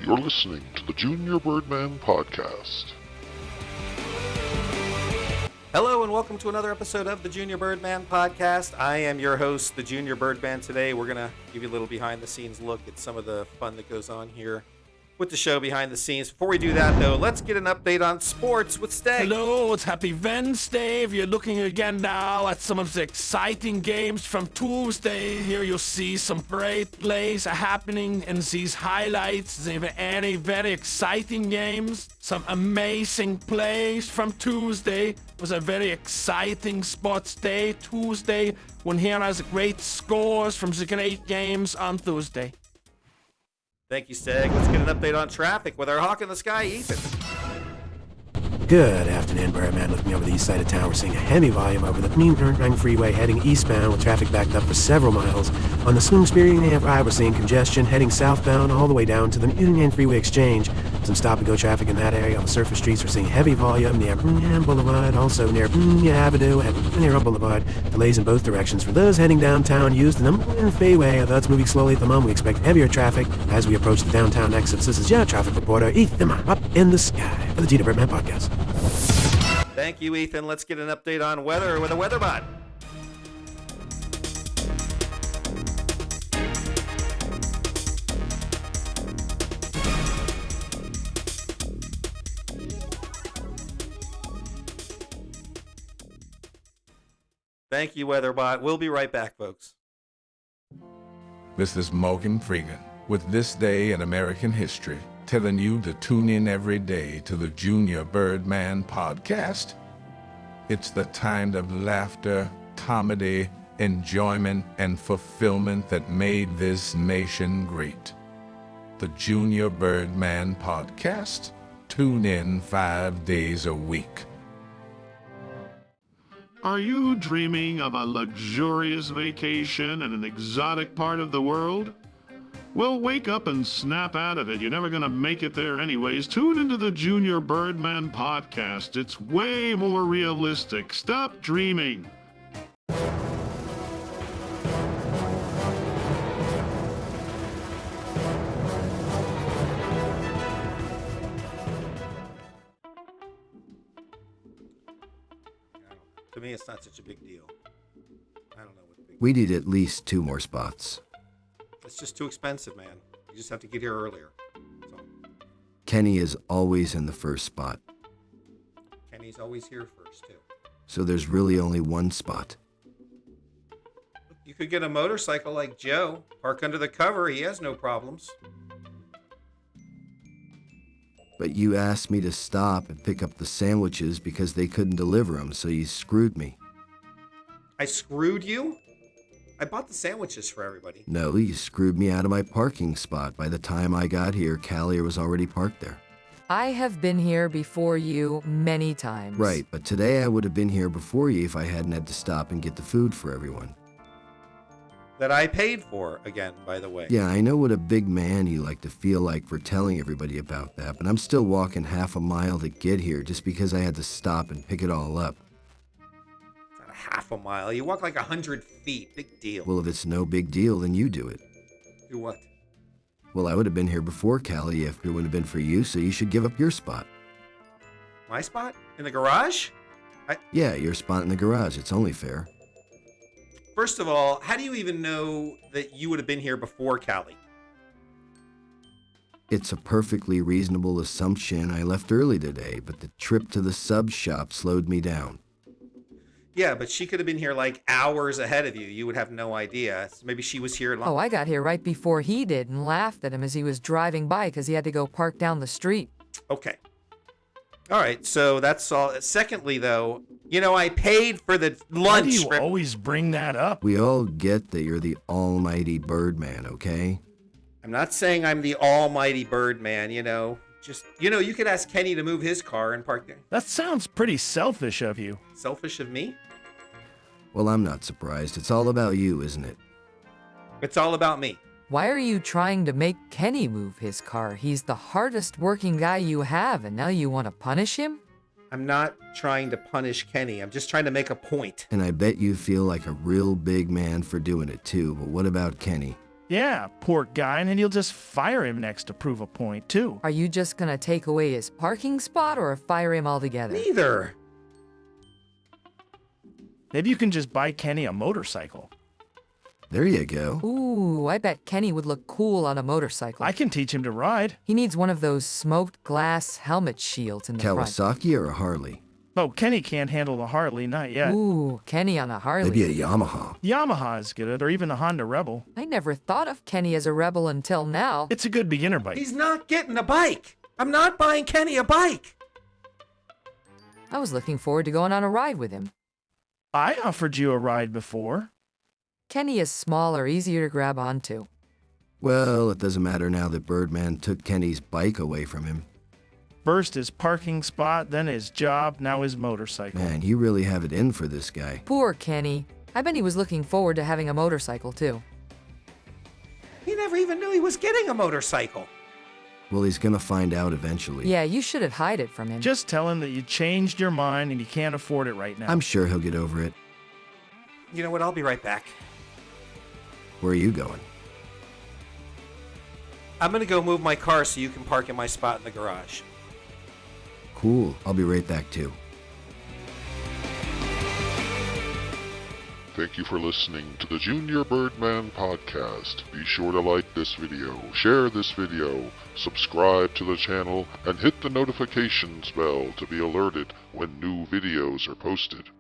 You're listening to the Junior Birdman Podcast. Hello and welcome to another episode of the Junior Birdman Podcast. I am your host, the Junior Birdman. Today we're going to give you a little behind-the-scenes look at some of the fun that goes on here with the show behind the scenes. Before we do that, though, let's get an update on sports with Steg. Hello, it's Happy Wednesday. If you're looking again now at some of the exciting games from Tuesday, here you'll see some great plays are happening in these highlights. They were any very exciting games. Some amazing plays from Tuesday. It was a very exciting sports day Tuesday when here are the great scores from the great games on Tuesday. Thank you, Steg. Let's get an update on traffic with our Hawk in the Sky, Ethan. Good afternoon, Birdman. Looking over the east side of town, we're seeing a heavy volume over the Birdman Freeway heading eastbound with traffic backed up for several miles. On the Sloom-Spearing Drive, we're seeing congestion heading southbound all the way down to the Union Freeway Exchange. Some stop-and-go traffic in that area. On the surface streets, we're seeing heavy volume near Boulevard, also near Avenue and near Boulevard. Delays in both directions. For those heading downtown, use the freeway. Although it's moving slowly at the moment, we expect heavier traffic as we approach the downtown exits. This is your traffic reporter, Ethan, up in the sky for the Junior Birdman Podcast. Thank you, Ethan. Let's get an update on weather with a weather bot. Thank you, Weatherbot. We'll be right back, folks. This is Morgan Freeman with This Day in American History, telling you to tune in every day to the Junior Birdman Podcast. It's the kind of laughter, comedy, enjoyment, and fulfillment that made this nation great. The Junior Birdman Podcast. Tune in 5 days a week. Are you dreaming of a luxurious vacation in an exotic part of the world? Well, wake up and snap out of it. You're never going to make it there anyways. Tune into the Junior Birdman Podcast. It's way more realistic. Stop dreaming. To me, it's not such a big deal. I don't know what the big We need at least 2 more spots. It's just too expensive, man. You just have to get here earlier. So, Kenny is always in the first spot, Kenny's always here first, too. so there's really only 1 spot. You could get a motorcycle like Joe. Park under the cover. He has no problems. But you asked me to stop and pick up the sandwiches because they couldn't deliver them, so you screwed me. I screwed you? I bought the sandwiches for everybody. No, you screwed me out of my parking spot. By the time I got here, Callier was already parked there. I have been here before you many times. Right, but today I would have been here before you if I hadn't had to stop and get the food for everyone. That I paid for, again, by the way. Yeah, I know what a big man you like to feel like for telling everybody about that, but I'm still walking half a mile to get here just because I had to stop and pick it all up. It's not a half a mile. You walk like 100 feet. Big deal. Well, if it's no big deal, then you do it. Do what? Well, I would have been here before Callie if it wouldn't have been for you, so you should give up your spot. My spot? In the garage? Yeah, your spot in the garage. It's only fair. First of all, how do you even know that you would have been here before Callie? It's a perfectly reasonable assumption. I left early today, but the trip to the sub shop slowed me down. Yeah, but she could have been here like hours ahead of you. You would have no idea. So maybe she was here. Oh, I got here right before he did and laughed at him as he was driving by because he had to go park down the street. Okay. All right, so that's all. Secondly, though, I paid for the lunch. Why do you always bring that up? We all get that you're the almighty Birdman, okay? I'm not saying I'm the almighty Birdman, Just, you could ask Kenny to move his car and park there. That sounds pretty selfish of you. Selfish of me? Well, I'm not surprised. It's all about you, isn't it? It's all about me. Why are you trying to make Kenny move his car? He's the hardest working guy you have, and now you want to punish him? I'm not trying to punish Kenny. I'm just trying to make a point. And I bet you feel like a real big man for doing it too, but what about Kenny? Yeah, poor guy, and then you'll just fire him next to prove a point, too. Are you just gonna take away his parking spot or fire him altogether? Neither. Maybe you can just buy Kenny a motorcycle. There you go. Ooh, I bet Kenny would look cool on a motorcycle. I can teach him to ride. He needs one of those smoked glass helmet shields in the front. Kawasaki or a Harley? Oh, Kenny can't handle the Harley, not yet. Ooh, Kenny on a Harley. Maybe a Yamaha. Yamaha is good, or even a Honda Rebel. I never thought of Kenny as a rebel until now. It's a good beginner bike. He's not getting a bike. I'm not buying Kenny a bike. I was looking forward to going on a ride with him. I offered you a ride before. Kenny is smaller, easier to grab onto. Well, it doesn't matter now that Birdman took Kenny's bike away from him. First his parking spot, then his job, now his motorcycle. Man, you really have it in for this guy. Poor Kenny. I bet he was looking forward to having a motorcycle, too. He never even knew he was getting a motorcycle. Well, he's gonna find out eventually. Yeah, you should have hid it from him. Just tell him that you changed your mind and you can't afford it right now. I'm sure he'll get over it. You know what? I'll be right back. Where are you going? I'm going to go move my car so you can park in my spot in the garage. Cool. I'll be right back too. Thank you for listening to the Junior Birdman podcast. Be sure to like this video, share this video, subscribe to the channel, and hit the notifications bell to be alerted when new videos are posted.